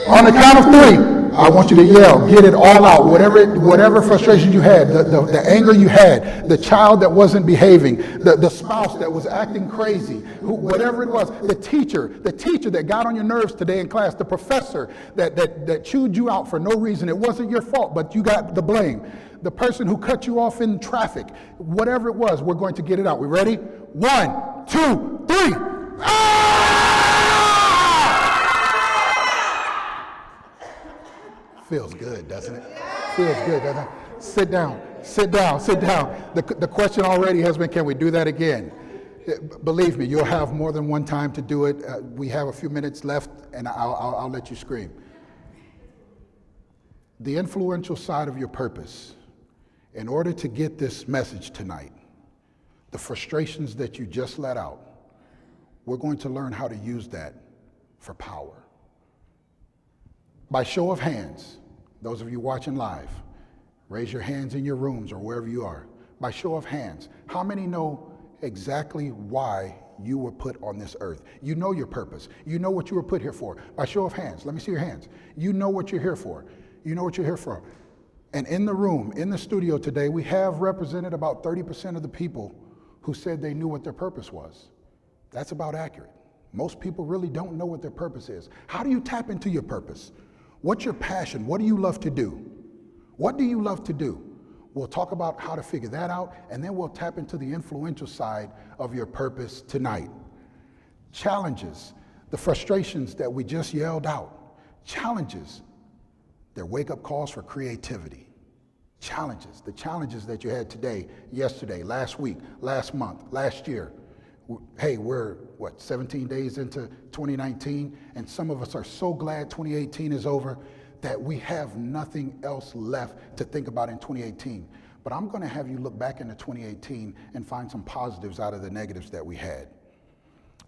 On the count of three, I want you to yell, get it all out. Whatever frustration you had, the anger you had, the child that wasn't behaving, the spouse that was acting crazy, whatever it was, the teacher that got on your nerves today in class, the professor that chewed you out for no reason. It wasn't your fault, but you got the blame. The person who cut you off in traffic, whatever it was, we're going to get it out. We ready? 1, 2, 3. Feels good, doesn't it? Feels good, doesn't it? Sit down. The question already has been, can we do that again? Believe me, you'll have more than one time to do it. We have a few minutes left, and I'll let you scream. The influential side of your purpose. In order to get this message tonight, the frustrations that you just let out, we're going to learn how to use that for power. By show of hands, those of you watching live, raise your hands in your rooms or wherever you are. By show of hands, how many know exactly why you were put on this earth? You know your purpose. You know what you were put here for. By show of hands, let me see your hands. You know what you're here for. You know what you're here for. And in the room, in the studio today, we have represented about 30% of the people who said they knew what their purpose was. That's about accurate. Most people really don't know what their purpose is. How do you tap into your purpose? What's your passion? What do you love to do? What do you love to do? We'll talk about how to figure that out, and then we'll tap into the influential side of your purpose tonight. Challenges, the frustrations that we just yelled out. Challenges, they're wake-up calls for creativity. Challenges, the challenges that you had today, yesterday, last week, last month, last year. Hey, we're, 17 days into 2019, and some of us are so glad 2018 is over that we have nothing else left to think about in 2018. But I'm going to have you look back into 2018 and find some positives out of the negatives that we had.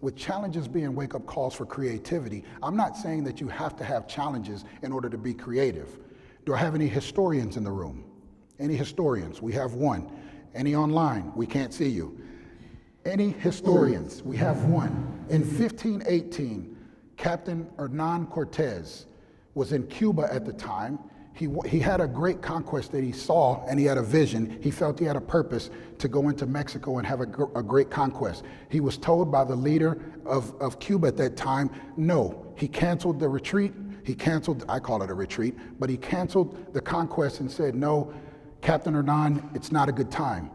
With challenges being wake-up calls for creativity, I'm not saying that you have to have challenges in order to be creative. Do I have any historians in the room? Any historians? We have one. Any online? We can't see you. Any historians? We have one. In 1518, Captain Hernan Cortez was in Cuba at the time. He had a great conquest that he saw, and he had a vision. He felt he had a purpose to go into Mexico and have a great conquest. He was told by the leader of Cuba at that time, no. He canceled the retreat. He canceled, I call it a retreat, but he canceled the conquest and said, no, Captain Hernan, it's not a good time.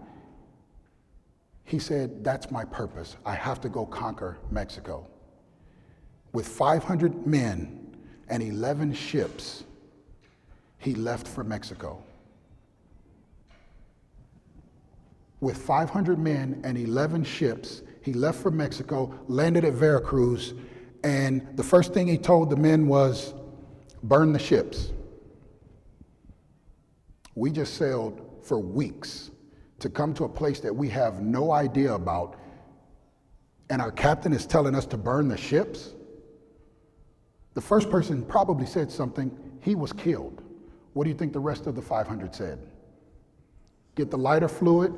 He said, that's my purpose. I have to go conquer Mexico. With 500 men and 11 ships, he left for Mexico. With 500 men and 11 ships, he left for Mexico, landed at Veracruz, and the first thing he told the men was, burn the ships. We just sailed for weeks to come to a place that we have no idea about, and our captain is telling us to burn the ships? The first person probably said something, he was killed. What do you think the rest of the 500 said? Get the lighter fluid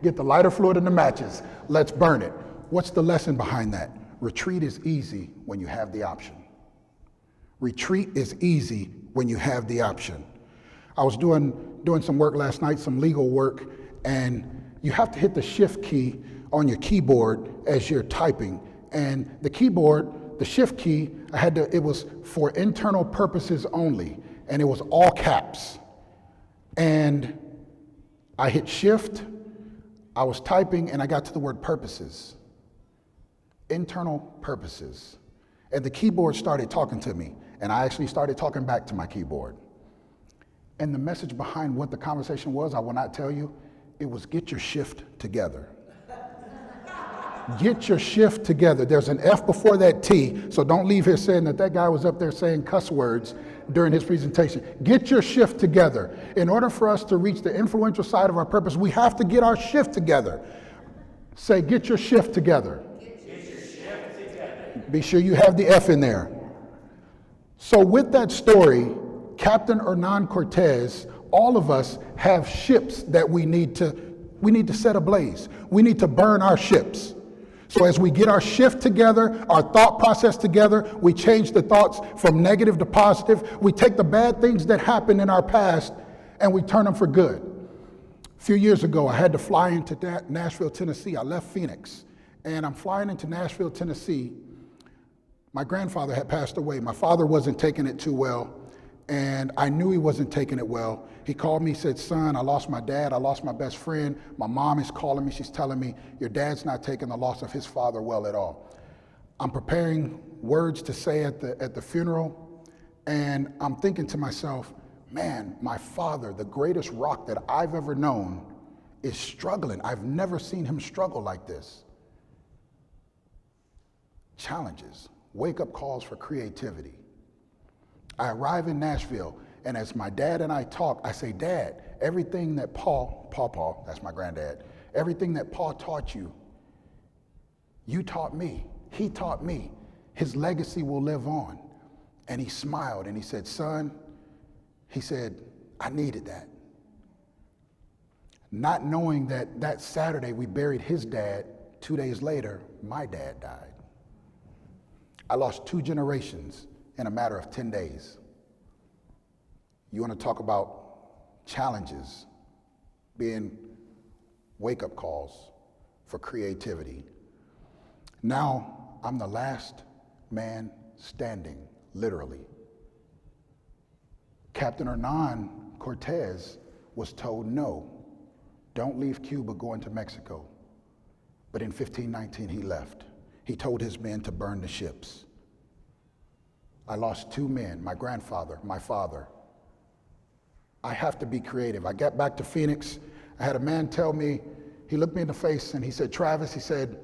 and the matches. Let's burn it. What's the lesson behind that? Retreat is easy when you have the option. Retreat is easy when you have the option. I was doing some work last night, some legal work, and you have to hit the shift key on your keyboard as you're typing. And the keyboard, the shift key, it was for internal purposes only. And it was all caps. And I hit shift, I was typing, and I got to the word purposes. Internal purposes. And the keyboard started talking to me, and I actually started talking back to my keyboard. And the message behind what the conversation was, I will not tell you, it was get your shift together. Get your shift together. There's an F before that T, so don't leave here saying that guy was up there saying cuss words during his presentation. Get your shift together. In order for us to reach the influential side of our purpose, we have to get our shift together. Say, get your shift together. Get your shift together. Be sure you have the F in there. So with that story, Captain Hernan Cortez, all of us have ships that we need to set ablaze. We need to burn our ships. So as we get our shift together, our thought process together, we change the thoughts from negative to positive. We take the bad things that happened in our past and we turn them for good. A few years ago, I had to fly into Nashville, Tennessee. I left Phoenix, and I'm flying into Nashville, Tennessee. My grandfather had passed away. My father wasn't taking it too well, and I knew he wasn't taking it well. He called me, said, son, I lost my dad, I lost my best friend. My mom is calling me, she's telling me, your dad's not taking the loss of his father well at all. I'm preparing words to say at the funeral, and I'm thinking to myself, man, my father, the greatest rock that I've ever known, is struggling. I've never seen him struggle like this. Challenges, wake-up calls for creativity. I arrive in Nashville, and as my dad and I talk, I say, Dad, everything that Paul, that's my granddad, everything that Paul taught you, you taught me. He taught me. His legacy will live on. And he smiled, and he said, son, he said, I needed that. Not knowing that that Saturday we buried his dad, 2 days later, my dad died. I lost 2 generations in a matter of 10 days. You want to talk about challenges being wake-up calls for creativity. Now I'm the last man standing, literally. Captain Hernan Cortez was told, no, don't leave Cuba, go into Mexico. But in 1519, he left. He told his men to burn the ships. I lost 2 men, my grandfather, my father. I have to be creative. I got back to Phoenix. I had a man tell me, he looked me in the face and he said, Travis, he said,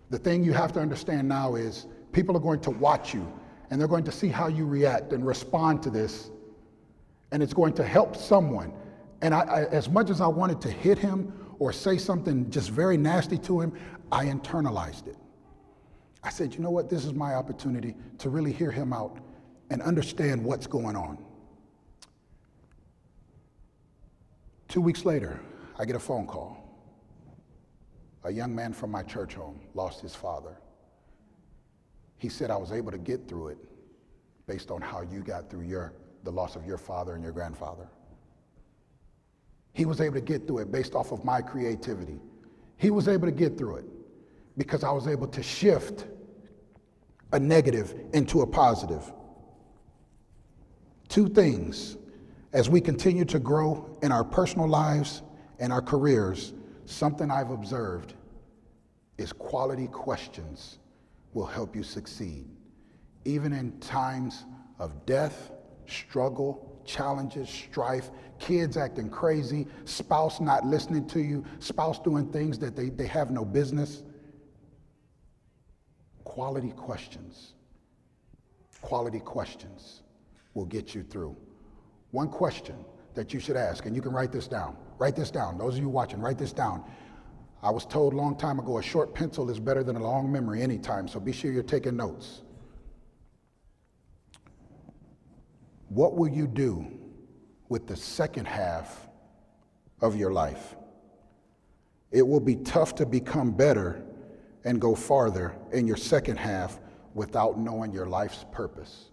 the thing you have to understand now is people are going to watch you and they're going to see how you react and respond to this. And it's going to help someone. And I, as much as I wanted to hit him or say something just very nasty to him, I internalized it. I said, you know what? This is my opportunity to really hear him out and understand what's going on. 2 weeks later, I get a phone call. A young man from my church home lost his father. He said, I was able to get through it based on how you got through the loss of your father and your grandfather. He was able to get through it based off of my creativity. He was able to get through it because I was able to shift a negative into a positive. 2 things as we continue to grow in our personal lives and our careers. Something I've observed is quality questions will help you succeed. Even in times of death, struggle, challenges, strife, kids acting crazy, spouse not listening to you, spouse doing things that they have no business. Quality questions will get you through. One question that you should ask, and you can write this down. Write this down. Those of you watching, write this down. I was told a long time ago, a short pencil is better than a long memory anytime, so be sure you're taking notes. What will you do with the second half of your life? It will be tough to become better and go farther in your second half without knowing your life's purpose.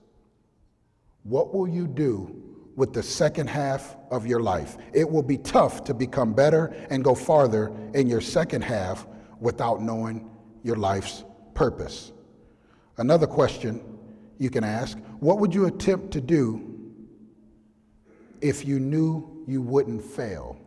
What will you do with the second half of your life? It will be tough to become better and go farther in your second half without knowing your life's purpose. Another question you can ask, what would you attempt to do if you knew you wouldn't fail?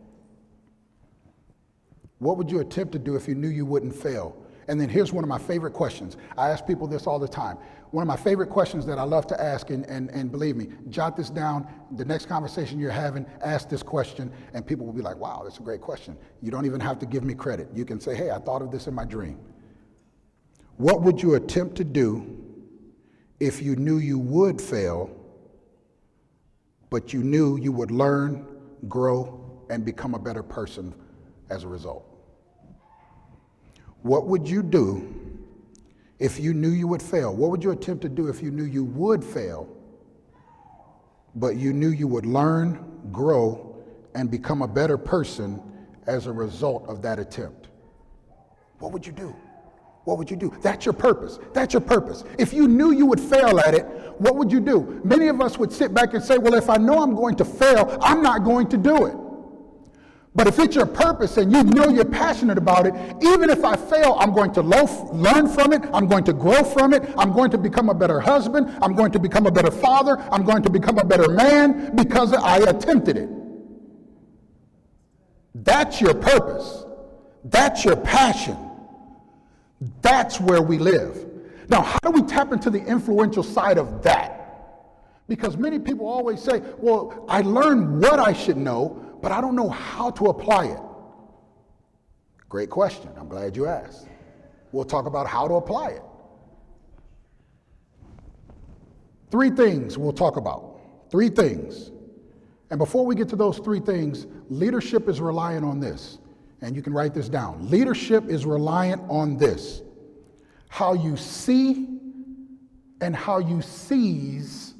What would you attempt to do if you knew you wouldn't fail? And then here's one of my favorite questions. I ask people this all the time. One of my favorite questions that I love to ask, and believe me, jot this down. The next conversation you're having, ask this question, and people will be like, wow, that's a great question. You don't even have to give me credit. You can say, hey, I thought of this in my dream. What would you attempt to do if you knew you would fail, but you knew you would learn, grow, and become a better person as a result? What would you do if you knew you would fail? What would you attempt to do if you knew you would fail, but you knew you would learn, grow, and become a better person as a result of that attempt? What would you do? What would you do? That's your purpose. That's your purpose. If you knew you would fail at it, what would you do? Many of us would sit back and say, well, if I know I'm going to fail, I'm not going to do it. But if it's your purpose and you know you're passionate about it, even if I fail, I'm going to learn from it. I'm going to grow from it. I'm going to become a better husband. I'm going to become a better father. I'm going to become a better man because I attempted it. That's your purpose. That's your passion. That's where we live. Now, how do we tap into the influential side of that? Because many people always say, well, I learned what I should know, but I don't know how to apply it. Great question. I'm glad you asked. We'll talk about how to apply it. 3 things we'll talk about. 3 things. And before we get to those 3 things, leadership is reliant on this. And you can write this down. Leadership is reliant on this. How you see and how you seize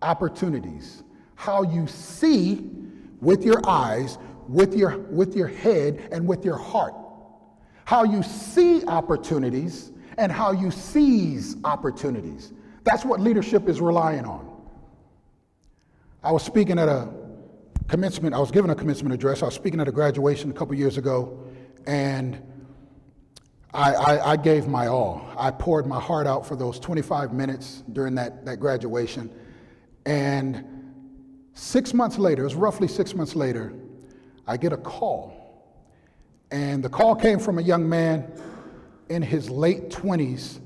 opportunities. How you see with your eyes, with your head, and with your heart. How you see opportunities and how you seize opportunities. That's what leadership is relying on. I was speaking at a commencement, I was giving a commencement address. I was speaking at a graduation a couple years ago, and I gave my all. I poured my heart out for those 25 minutes during that graduation. And 6 months later, it was roughly 6 months later, I get a call. And the call came from a young man in his late 20s,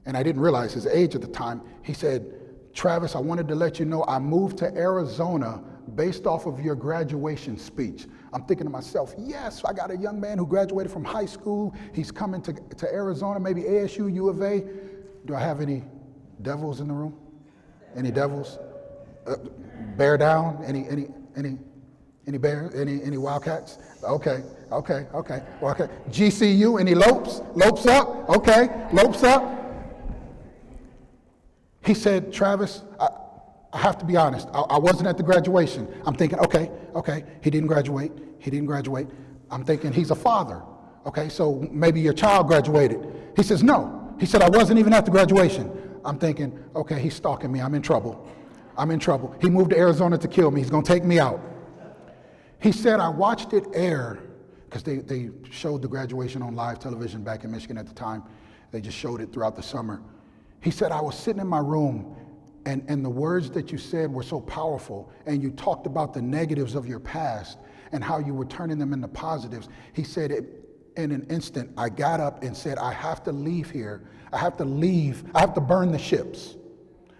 and I didn't realize his age at the time. He said, Travis, I wanted to let you know I moved to Arizona based off of your graduation speech. I'm thinking to myself, yes, I got a young man who graduated from high school. He's coming to Arizona, maybe ASU, U of A. Do I have any devils in the room? Any devils? Bear down? Any bears? Any wildcats? Okay. GCU? Any lopes? Lopes up? Okay, lopes up. He said, Travis, I have to be honest. I wasn't at the graduation. I'm thinking, okay. He didn't graduate. I'm thinking he's a father. Okay, so maybe your child graduated. He says, no. He said, I wasn't even at the graduation. I'm thinking, okay, he's stalking me. I'm in trouble. He moved to Arizona to kill me. He's going to take me out. He said, I watched it air, because they showed the graduation on live television back in Michigan at the time. They just showed it throughout the summer. He said, I was sitting in my room, and the words that you said were so powerful, and you talked about the negatives of your past and how you were turning them into positives. He said, in an instant, I got up and said, I have to leave here. I have to leave. I have to burn the ships.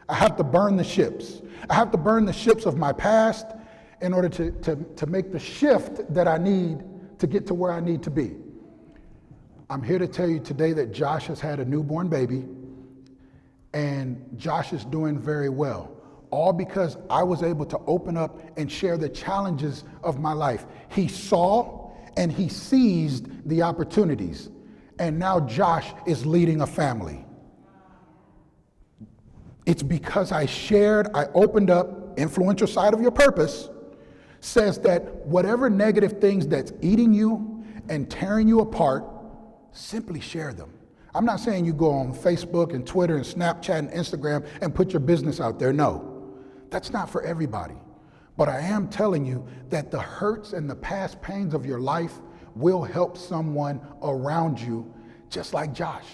I have to burn the ships. I have to burn the ships of my past in order to make the shift that I need to get to where I need to be. I'm here to tell you today that Josh has had a newborn baby, and Josh is doing very well, all because I was able to open up and share the challenges of my life. He saw and he seized the opportunities, and now Josh is leading a family. It's because I opened up. Influential side of your purpose says that whatever negative things that's eating you and tearing you apart, simply share them. I'm not saying you go on Facebook and Twitter and Snapchat and Instagram and put your business out there. No, that's not for everybody. But I am telling you that the hurts and the past pains of your life will help someone around you, just like Josh.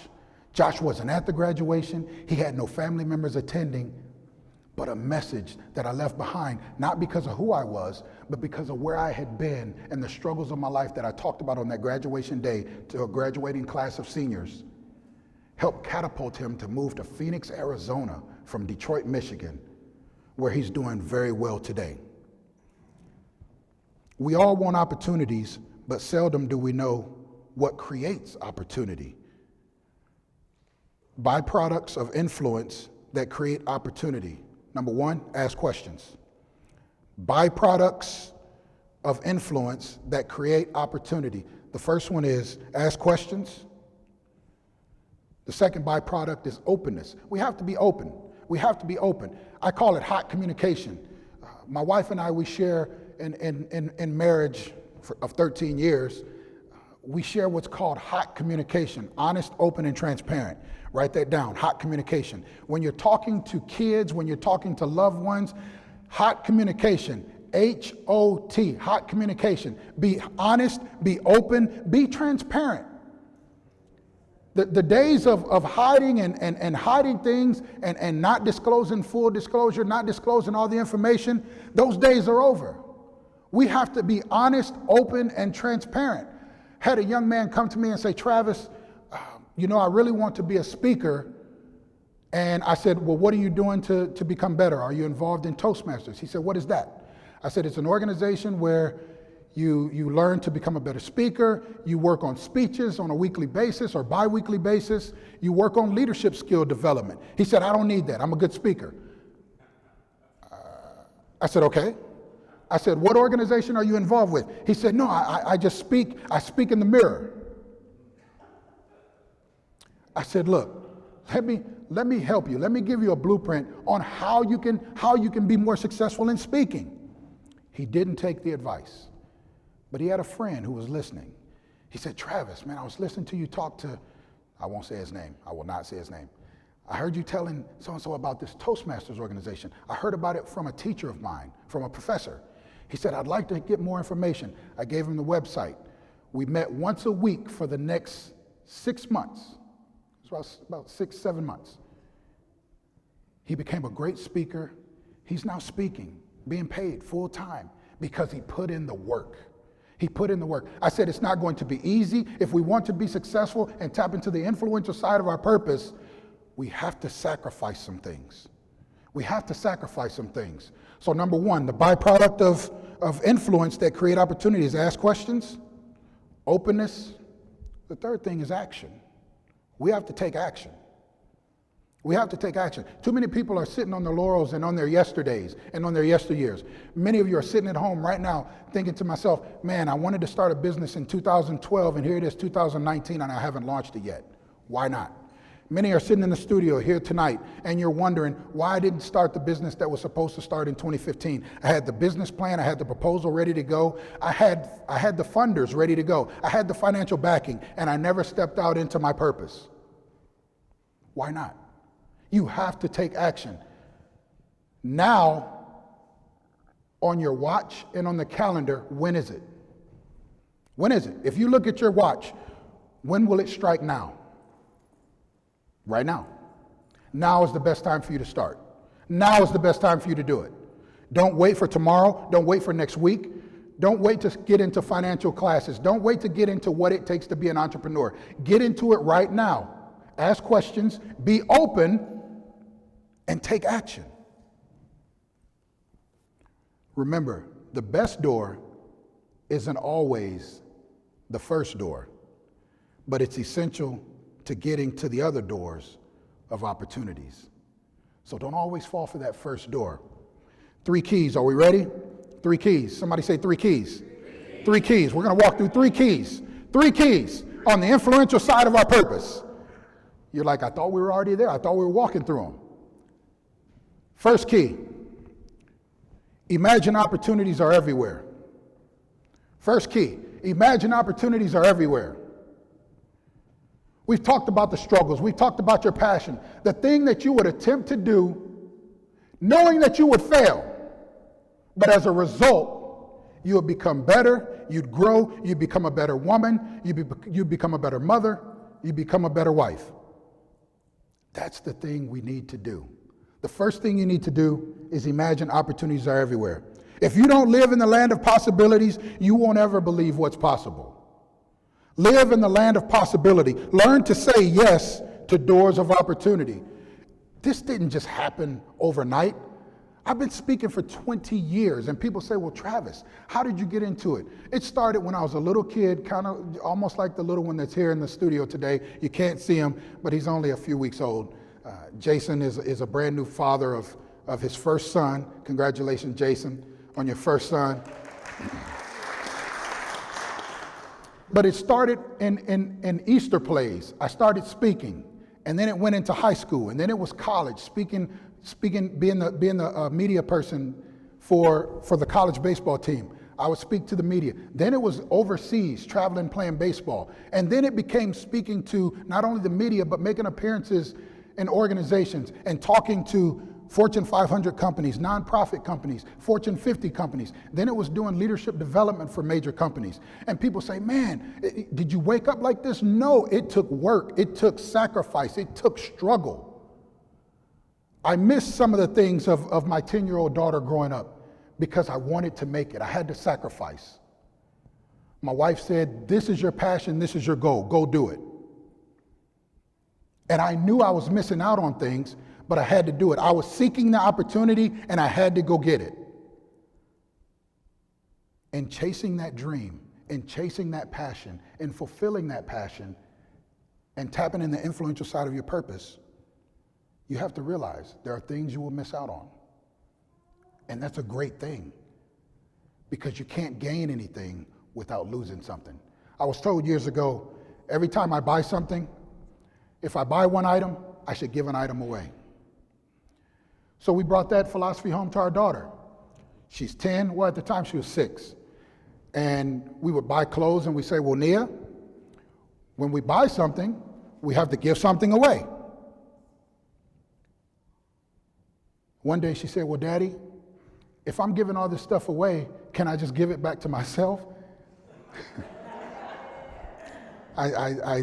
Josh wasn't at the graduation. He had no family members attending, but a message that I left behind, not because of who I was, but because of where I had been and the struggles of my life that I talked about on that graduation day to a graduating class of seniors. Helped catapult him to move to Phoenix, Arizona from Detroit, Michigan, where he's doing very well today. We all want opportunities, but seldom do we know what creates opportunity. Byproducts of influence that create opportunity. Number 1, ask questions. Byproducts of influence that create opportunity. The first one is ask questions. The second byproduct is openness. We have to be open. I call it hot communication. My wife and I, we share in marriage of 13 years. we share what's called hot communication, honest, open, and transparent. Write that down, hot communication. When you're talking to kids, when you're talking to loved ones, hot communication, H-O-T, hot communication. Be honest, be open, be transparent. The days of hiding and hiding things and not disclosing full disclosure, not disclosing all the information, those days are over. We have to be honest, open, and transparent. Had a young man come to me and say, Travis, I really want to be a speaker. And I said, well, what are you doing to become better? Are you involved in Toastmasters? He said, what is that? I said, it's an organization where you learn to become a better speaker. You work on speeches on a weekly basis or bi-weekly basis. You work on leadership skill development. He said, I don't need that. I'm a good speaker. I said, okay. I said, what organization are you involved with? He said, no, I just speak. I speak in the mirror. I said, look, let me help you. Let me give you a blueprint on how you can be more successful in speaking. He didn't take the advice, but he had a friend who was listening. He said, Travis, man, I was listening to you talk to, I won't say his name. I will not say his name. I heard you telling so-and-so about this Toastmasters organization. I heard about it from a teacher of mine, from a professor. He said, I'd like to get more information. I gave him the website. We met once a week for the next 6 months. It was about 6, 7 months. He became a great speaker. He's now speaking, being paid full time because he put in the work. He put in the work. I said, it's not going to be easy. If we want to be successful and tap into the influential side of our purpose, we have to sacrifice some things. We have to sacrifice some things. So number one, the byproduct of influence that create opportunities, ask questions, openness. The third thing is action. We have to take action. We have to take action. Too many people are sitting on their laurels and on their yesterdays and on their yesteryears. Many of you are sitting at home right now thinking to myself, man, I wanted to start a business in 2012 and here it is 2019 and I haven't launched it yet. Why not? Many are sitting in the studio here tonight and you're wondering why I didn't start the business that was supposed to start in 2015. I had the business plan, I had the proposal ready to go, I had the funders ready to go, I had the financial backing, and I never stepped out into my purpose. Why not? You have to take action. Now, on your watch and on the calendar, when is it? When is it? If you look at your watch, when will it strike now? Right now. Now is the best time for you to start. Now is the best time for you to do it. Don't wait for tomorrow. Don't wait for next week. Don't wait to get into financial classes. Don't wait to get into what it takes to be an entrepreneur. Get into it right now. Ask questions, be open, and take action. Remember, the best door isn't always the first door, but it's essential to getting to the other doors of opportunities. So don't always fall for that first door. 3 keys, are we ready? 3 keys. Somebody say 3 keys. 3 keys. We're going to walk through 3 keys. 3 keys on the influential side of our purpose. You're like, I thought we were already there. I thought we were walking through them. First key, imagine opportunities are everywhere. First key, imagine opportunities are everywhere. We've talked about the struggles. We've talked about your passion. The thing that you would attempt to do, knowing that you would fail. But as a result, you would become better, you'd grow, you'd become a better woman, you'd become a better mother, you'd become a better wife. That's the thing we need to do. The first thing you need to do is imagine opportunities are everywhere. If you don't live in the land of possibilities, you won't ever believe what's possible. Live in the land of possibility. Learn to say yes to doors of opportunity. This didn't just happen overnight. I've been speaking for 20 years, and people say, well, Travis, how did you get into it? It started when I was a little kid, kind of almost like the little one that's here in the studio today. You can't see him, but he's only a few weeks old. Jason is a brand new father of his first son. Congratulations, Jason, on your first son. But it started in Easter plays. I started speaking, and then it went into high school, and then it was college, being the media person for the college baseball team. I would speak to the media. Then it was overseas, traveling, playing baseball. And then it became speaking to not only the media, but making appearances in organizations and talking to Fortune 500 companies, nonprofit companies, Fortune 50 companies. Then it was doing leadership development for major companies. And people say, man, did you wake up like this? No, it took work. It took sacrifice. It took struggle. I missed some of the things of my 10-year-old daughter growing up because I wanted to make it. I had to sacrifice. My wife said, this is your passion, this is your goal, go do it. And I knew I was missing out on things, but I had to do it. I was seeking the opportunity and I had to go get it. And chasing that dream, and chasing that passion, and fulfilling that passion, and tapping in the influential side of your purpose, you have to realize there are things you will miss out on. And that's a great thing, because you can't gain anything without losing something. I was told years ago, every time I buy something, if I buy one item, I should give an item away. So we brought that philosophy home to our daughter. She's 10, well, at the time she was 6. And we would buy clothes and we say, well, Nia, when we buy something, we have to give something away. One day she said, well, Daddy, if I'm giving all this stuff away, can I just give it back to myself? A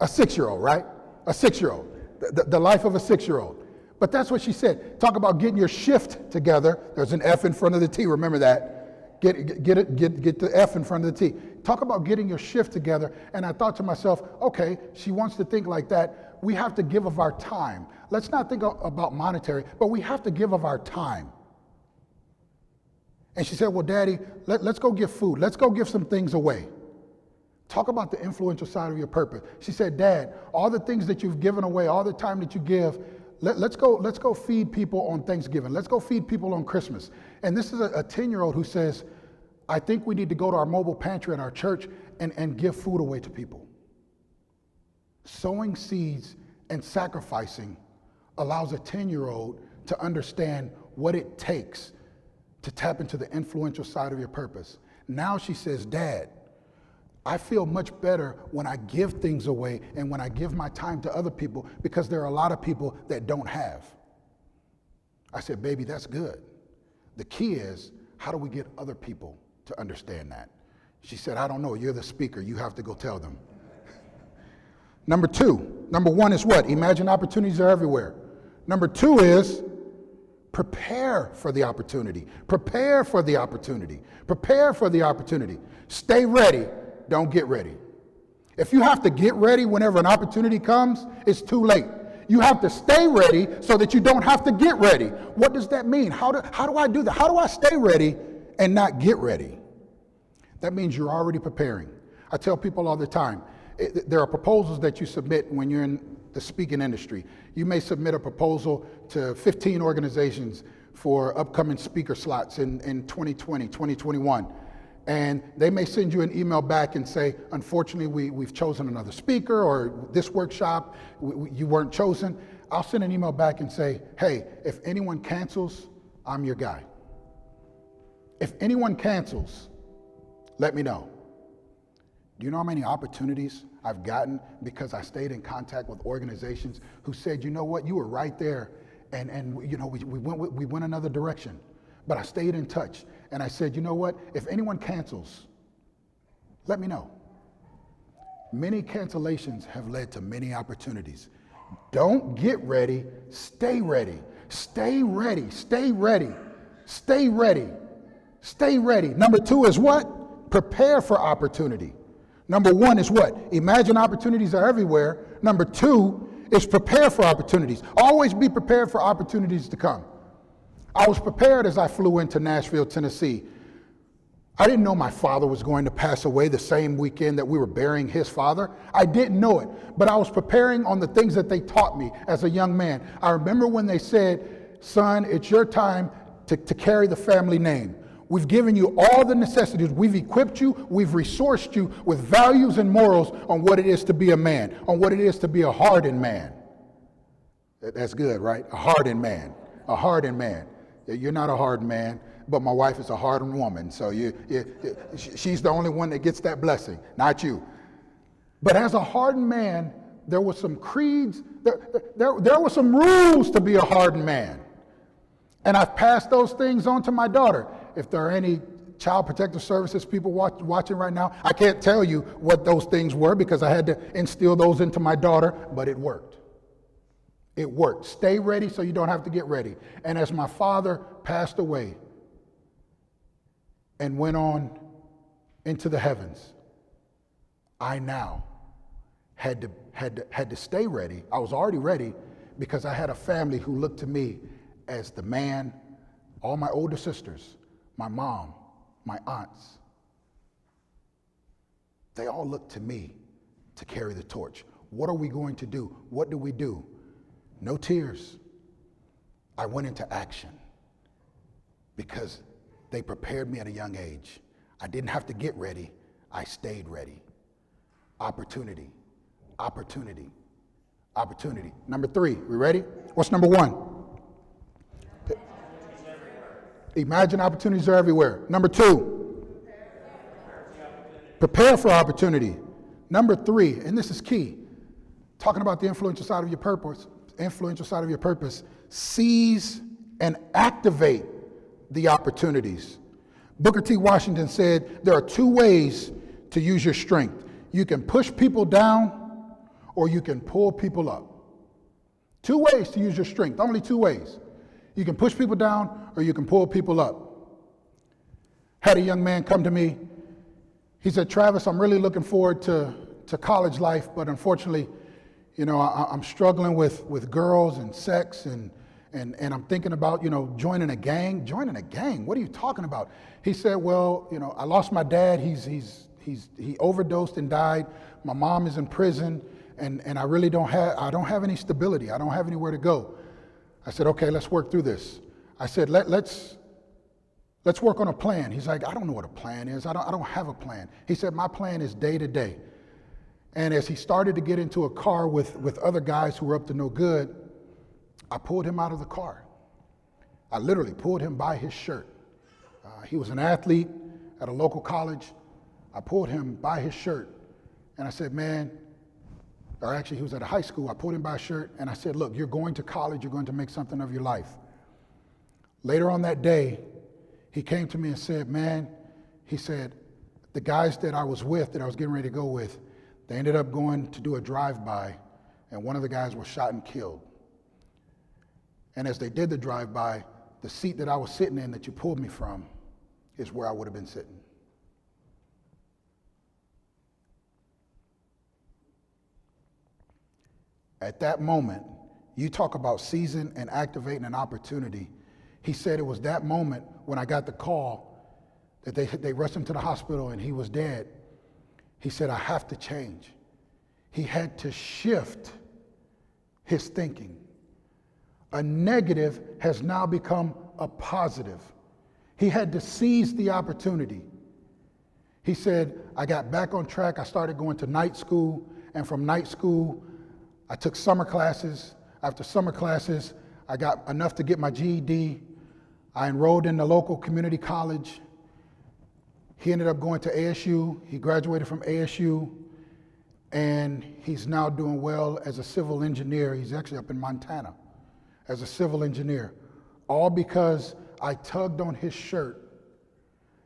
6-year-old, right? A 6-year-old, the life of a 6-year-old. But that's what she said. Talk about getting your shift together. There's an F in front of the T, remember that. Get the F in front of the T. Talk about getting your shift together. And I thought to myself, okay, she wants to think like that. We have to give of our time. Let's not think about monetary, but we have to give of our time. And she said, well, Daddy, let's go get food. Let's go give some things away. Talk about the influential side of your purpose. She said, Dad, all the things that you've given away, all the time that you give, let's go feed people on Thanksgiving. Let's go feed people on Christmas. And this is a 10-year-old who says, I think we need to go to our mobile pantry at our church and give food away to people. Sowing seeds and sacrificing allows a 10-year-old to understand what it takes to tap into the influential side of your purpose. Now she says, Dad, I feel much better when I give things away and when I give my time to other people, because there are a lot of people that don't have. I said, baby, that's good. The key is, how do we get other people to understand that? She said, I don't know. You're the speaker. You have to go tell them. Number one is what? Imagine opportunities are everywhere. Number 2 is prepare for the opportunity. Prepare for the opportunity. Prepare for the opportunity. Stay ready. Don't get ready. If you have to get ready whenever an opportunity comes, it's too late. You have to stay ready so that you don't have to get ready. What does that mean? How do I do that? How do I stay ready and not get ready? That means you're already preparing. I tell people all the time, there are proposals that you submit when you're in the speaking industry. You may submit a proposal to 15 organizations for upcoming speaker slots in 2020, 2021. And they may send you an email back and say, unfortunately, we've chosen another speaker, or this workshop, you weren't chosen. I'll send an email back and say, hey, if anyone cancels, I'm your guy. If anyone cancels, let me know. Do you know how many opportunities I've gotten because I stayed in contact with organizations who said, you know what, you were right there, and you know, we went another direction. But I stayed in touch, and I said, you know what, if anyone cancels, let me know. Many cancellations have led to many opportunities. Don't get ready, stay ready. Stay ready, stay ready, stay ready, stay ready. Number 2 is what? Prepare for opportunity. Number 1 is what? Imagine opportunities are everywhere. Number 2 is prepare for opportunities. Always be prepared for opportunities to come. I was prepared as I flew into Nashville, Tennessee. I didn't know my father was going to pass away the same weekend that we were burying his father. I didn't know it, but I was preparing on the things that they taught me as a young man. I remember when they said, son, it's your time to carry the family name. We've given you all the necessities. We've equipped you. We've resourced you with values and morals on what it is to be a man, on what it is to be a hardened man. That's good, right? A hardened man. A hardened man. You're not a hard man. but my wife is a Hardin woman, so she's the only one that gets that blessing, not you. But as a Hardin man, there were some creeds, there were some rules to be a Hardin man. And I've passed those things on to my daughter. If there are any Child Protective Services people watching right now, I can't tell you what those things were because I had to instill those into my daughter, but it worked. It worked. Stay ready so you don't have to get ready. And as my father passed away and went on into the heavens, I now had to stay ready. I was already ready because I had a family who looked to me as the man, all my older sisters, my mom, my aunts. They all looked to me to carry the torch. What are we going to do? What do we do? No tears. I went into action because they prepared me at a young age. I didn't have to get ready. I stayed ready. Opportunity, opportunity, opportunity. Number 3, we ready? What's number 1? Imagine opportunities are everywhere. Number 2, prepare for opportunity. Number 3, and this is key, talking about the influential side of your purpose, seize and activate the opportunities. Booker T. Washington said there are 2 ways to use your strength. You can push people down or you can pull people up. 2 ways to use your strength, only 2 ways. You can push people down or you can pull people up. Had a young man come to me. He said, Travis, I'm really looking forward to college life, but unfortunately, I'm struggling with girls and sex and I'm thinking about, joining a gang. Joining a gang? What are you talking about? He said, well, I lost my dad. He overdosed and died. My mom is in prison and I really don't have any stability. I don't have anywhere to go. I said, okay, let's work through this. I said, let's work on a plan. He's like, I don't know what a plan is. I don't have a plan. He said, my plan is day to day. And as he started to get into a car with other guys who were up to no good, I pulled him out of the car. I literally pulled him by his shirt. He was an athlete at a local college. I pulled him by his shirt and I said, man, or actually he was at a high school. I pulled him by his shirt and I said, look, you're going to college. You're going to make something of your life. Later on that day, he came to me and said, man, he said, the guys that I was with, that I was getting ready to go with, they ended up going to do a drive-by and one of the guys was shot and killed. And as they did the drive-by, the seat that I was sitting in that you pulled me from is where I would have been sitting. At that moment, you talk about seizing and activating an opportunity. He said it was that moment when I got the call that they rushed him to the hospital and he was dead. He said, I have to change. He had to shift his thinking. A negative has now become a positive. He had to seize the opportunity. He said, I got back on track. I started going to night school, and from night school, I took summer classes. After summer classes, I got enough to get my GED. I enrolled in the local community college. He ended up going to ASU. He graduated from ASU, and he's now doing well as a civil engineer. He's actually up in Montana as a civil engineer, all because I tugged on his shirt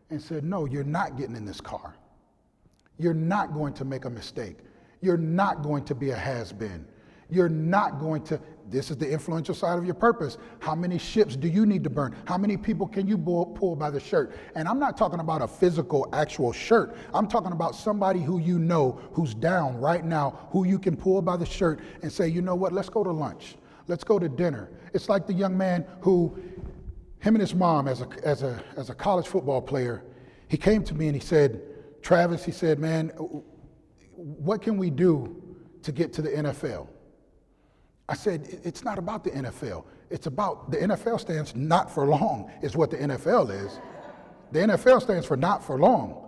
and said, no, you're not getting in this car. You're not going to make a mistake. You're not going to be a has-been. You're not going to, this is the influential side of your purpose. How many ships do you need to burn? How many people can you pull by the shirt? And I'm not talking about a physical, actual shirt. I'm talking about somebody who you know who's down right now, who you can pull by the shirt and say, you know what, let's go to lunch. Let's go to dinner. It's like the young man who, him and his mom as a college football player, he came to me and he said, Travis, he said, man, what can we do to get to the NFL? I said, it's not about the NFL. It's about, the NFL stands not for long, is what the NFL is. The NFL stands for not for long.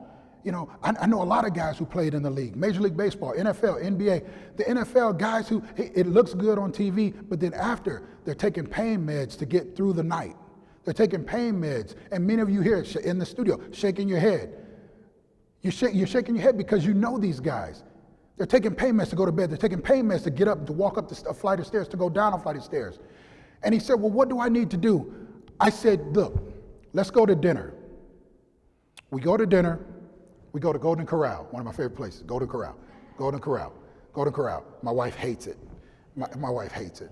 I know a lot of guys who played in the league, Major League Baseball, NFL, NBA. The NFL guys who, it looks good on TV, but then after, they're taking pain meds to get through the night. They're taking pain meds. And many of you here in the studio shaking your head. You're shaking your head because you know these guys. They're taking pain meds to go to bed. They're taking pain meds to get up, to walk up a flight of stairs, to go down a flight of stairs. And he said, well, what do I need to do? I said, look, let's go to dinner. We go to dinner. We go to Golden Corral, one of my favorite places, Golden Corral. Golden Corral. Golden Corral. My wife hates it. My wife hates it.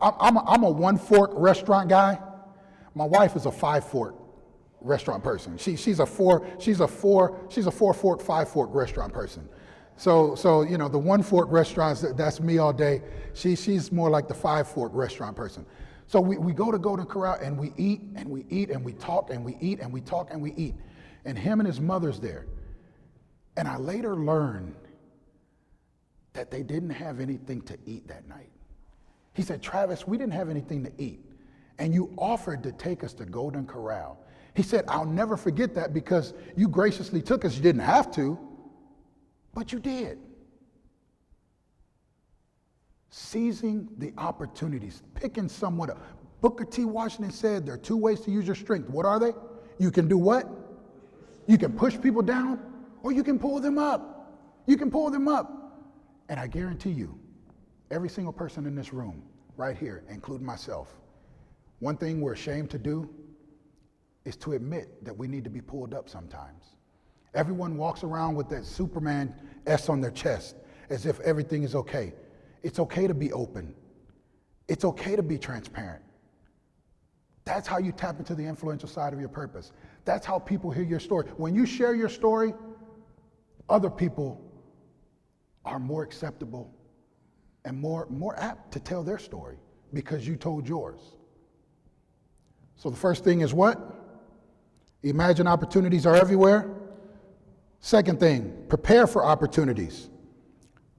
I'm a one-fork restaurant guy. My wife is a five-fork restaurant person. She's a four-fork, five-fork restaurant person. So you know, the one-fork restaurants, that's me all day. She's more like the five-fork restaurant person. So we go to Golden Corral and we eat and we eat and we talk and we eat and we talk and we eat. And him and his mother's there. And I later learned that they didn't have anything to eat that night. He said, Travis, we didn't have anything to eat. And you offered to take us to Golden Corral. He said, I'll never forget that because you graciously took us. You didn't have to, but you did. Seizing the opportunities, picking someone up. Booker T. Washington said there are two ways to use your strength. What are they? You can do what? You can push people down, or you can pull them up. You can pull them up. And I guarantee you, every single person in this room, right here, including myself, one thing we're ashamed to do is to admit that we need to be pulled up sometimes. Everyone walks around with that Superman S on their chest as if everything is okay. It's okay to be open. It's okay to be transparent. That's how you tap into the influential side of your purpose. That's how people hear your story. When you share your story, other people are more acceptable and more apt to tell their story because you told yours. So the first thing is what? Imagine opportunities are everywhere. Second thing, prepare for opportunities.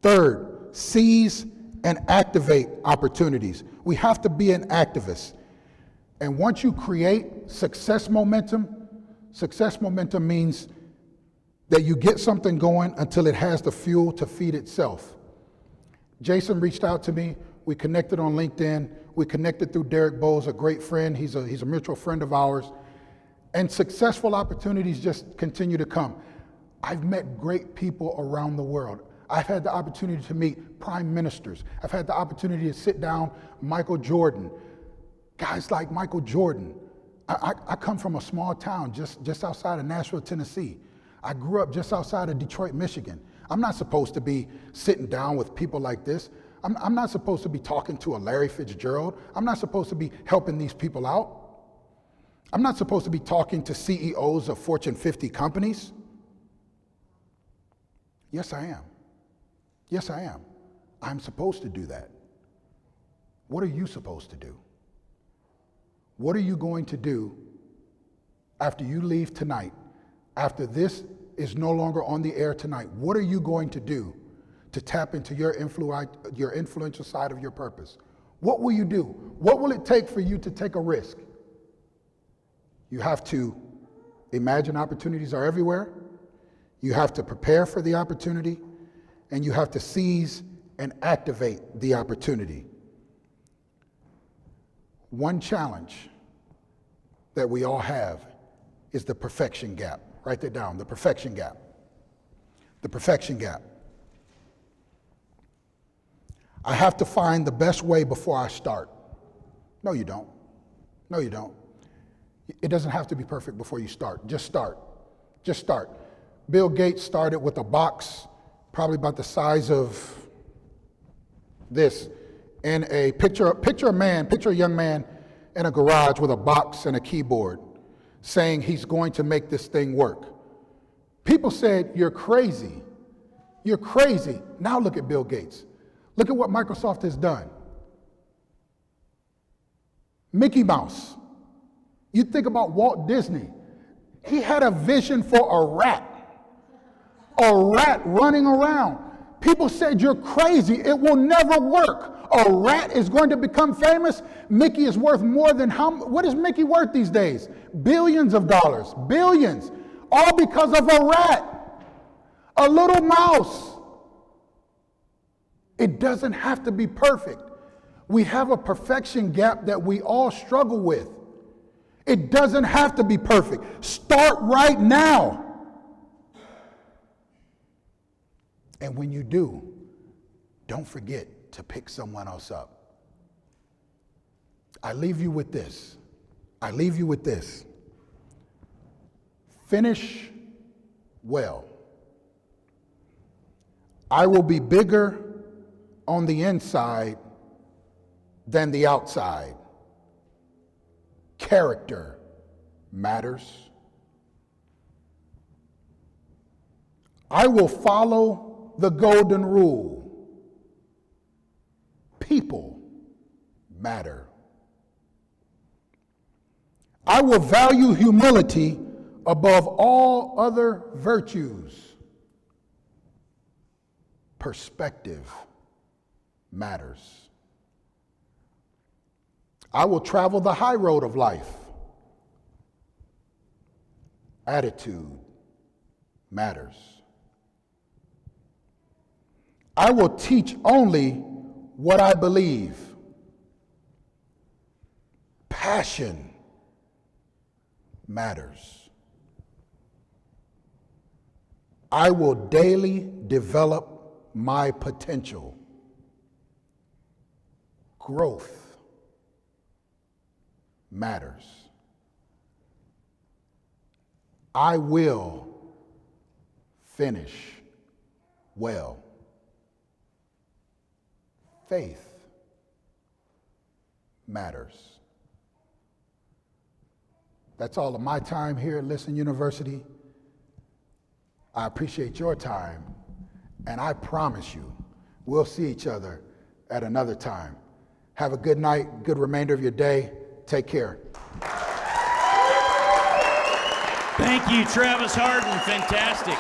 Third, seize and activate opportunities. We have to be an activist. And once you create success momentum means that you get something going until it has the fuel to feed itself. Jason reached out to me. We connected on LinkedIn. We connected through Derek Bowles, a great friend. He's a mutual friend of ours. And successful opportunities just continue to come. I've met great people around the world. I've had the opportunity to meet prime ministers. I've had the opportunity to sit down Michael Jordan. Guys like Michael Jordan. I come from a small town just outside of Nashville, Tennessee. I grew up just outside of Detroit, Michigan. I'm not supposed to be sitting down with people like this. I'm not supposed to be talking to a Larry Fitzgerald. I'm not supposed to be helping these people out. I'm not supposed to be talking to CEOs of Fortune 50 companies. Yes, I am. Yes, I am. I'm supposed to do that. What are you supposed to do? What are you going to do after you leave tonight, after this is no longer on the air tonight? What are you going to do to tap into your influential side of your purpose? What will you do? What will it take for you to take a risk? You have to imagine opportunities are everywhere. You have to prepare for the opportunity, and you have to seize and activate the opportunity. One challenge that we all have is the perfection gap. Write that down, the perfection gap. The perfection gap. I have to find the best way before I start. No, you don't. No, you don't. It doesn't have to be perfect before you start. Just start. Just start. Bill Gates started with a box probably about the size of this, and picture a young man in a garage with a box and a keyboard saying he's going to make this thing work. People said, you're crazy. You're crazy. Now look at Bill Gates. Look at what Microsoft has done. Mickey Mouse. You think about Walt Disney. He had a vision for a rat running around. People said, you're crazy. It will never work. A rat is going to become famous. Mickey is worth more than what is Mickey worth these days? Billions of dollars, billions, all because of a rat, a little mouse. It doesn't have to be perfect. We have a perfection gap that we all struggle with. It doesn't have to be perfect. Start right now. And when you do, don't forget to pick someone else up. I leave you with this. Finish well. I will be bigger on the inside than the outside. Character matters. I will follow the golden rule. People matter. I will value humility above all other virtues. Perspective matters. I will travel the high road of life. Attitude matters. I will teach only what I believe. Passion matters. I will daily develop my potential. Growth matters. I will finish well. Faith matters. That's all of my time here at Listen University. I appreciate your time, and I promise you, we'll see each other at another time. Have a good night, good remainder of your day. Take care. Thank you, Travis Hardin. Fantastic.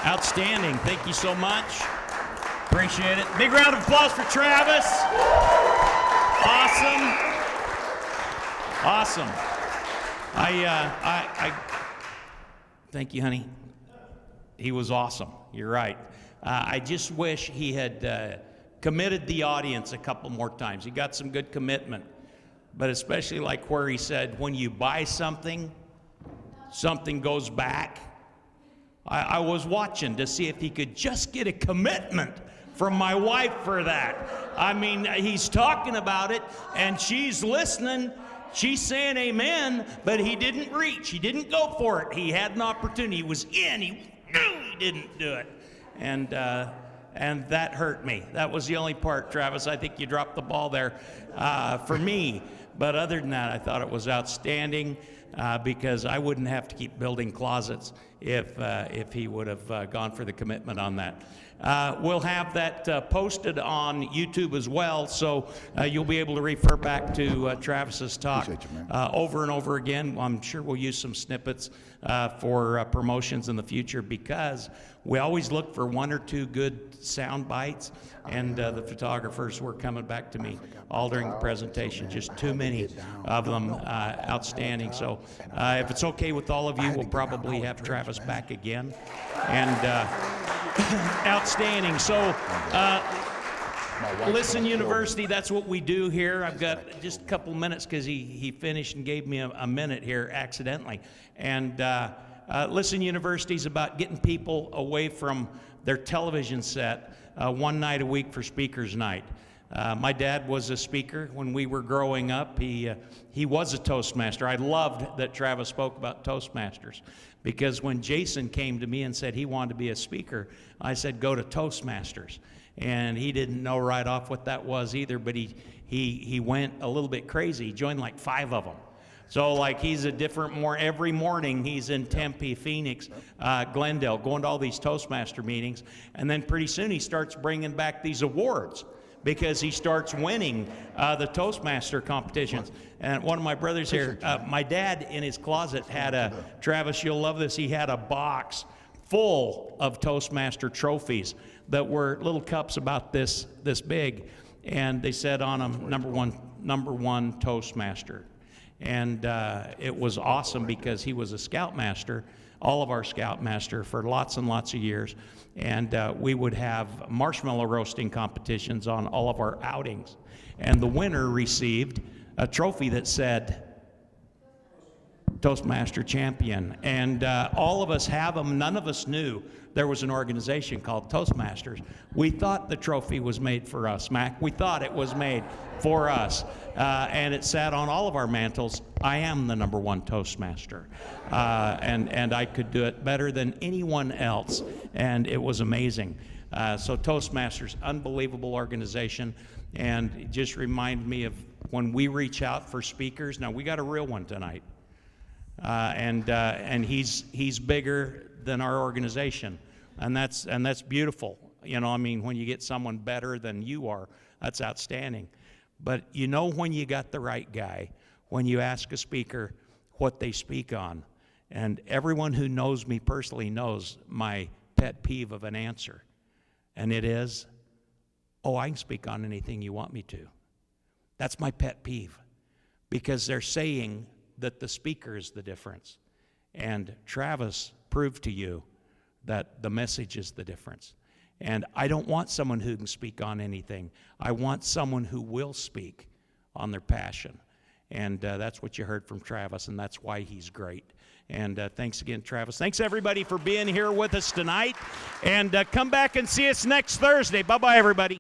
Outstanding. Thank you so much. Appreciate it. Big round of applause for Travis. Awesome. I thank you, honey. He was awesome. You're right. I just wish he had committed the audience a couple more times. He got some good commitment, but especially like where he said, when you buy something, something goes back. I was watching to see if he could just get a commitment from my wife for that. I mean, he's talking about it, and she's listening. She's saying amen, but he didn't reach. He didn't go for it. He had an opportunity. He was in. He knew he didn't do it. And that hurt me. That was the only part, Travis. I think you dropped the ball there for me. But other than that, I thought it was outstanding because I wouldn't have to keep building closets if he would have gone for the commitment on that. We'll have that posted on YouTube as well, so you'll be able to refer back to Travis's talk over and over again. I'm sure we'll use some snippets for promotions in the future, because we always look for one or two good sound bites, and the photographers were coming back to me all during the presentation. Just too many of them outstanding. So if it's okay with all of you, we'll probably have Travis back again. And outstanding. So Listen University, that's what we do here. I've got just a couple minutes because he finished and gave me a minute here accidentally. And Listen University is about getting people away from their television set one night a week for Speaker's Night. My dad was a speaker when we were growing up. He was a Toastmaster. I loved that Travis spoke about Toastmasters, because when Jason came to me and said he wanted to be a speaker, I said, go to Toastmasters. And he didn't know right off what that was either, but he went a little bit crazy. He joined like 5 of them. So like he's a different every morning he's in Tempe, Phoenix, Glendale, going to all these Toastmaster meetings. And then pretty soon he starts bringing back these awards, because he starts winning the Toastmaster competitions. And one of my brothers here, my dad in his closet had Travis, you'll love this, he had a box full of Toastmaster trophies that were little cups about this big. And they said on them, number one Toastmaster. And it was awesome because he was a Scoutmaster, all of our Scoutmaster for lots and lots of years. And we would have marshmallow roasting competitions on all of our outings. And the winner received a trophy that said, Toastmaster champion. And all of us have them. None of us knew there was an organization called Toastmasters. We thought the trophy was made for us, Mac. We thought it was made for us. And it sat on all of our mantles. I am the #1 Toastmaster. And I could do it better than anyone else. And it was amazing. So Toastmasters, unbelievable organization. And it just reminded me of when we reach out for speakers. Now, we got a real one tonight. And he's bigger than our organization. And that's beautiful. You know, I mean, when you get someone better than you are, that's outstanding. But you know when you got the right guy, when you ask a speaker what they speak on. And everyone who knows me personally knows my pet peeve of an answer. And it is, oh, I can speak on anything you want me to. That's my pet peeve. Because they're saying that the speaker is the difference. And Travis proved to you that the message is the difference. And I don't want someone who can speak on anything. I want someone who will speak on their passion. And that's what you heard from Travis, and that's why he's great. And thanks again, Travis. Thanks, everybody, for being here with us tonight. And come back and see us next Thursday. Bye-bye, everybody.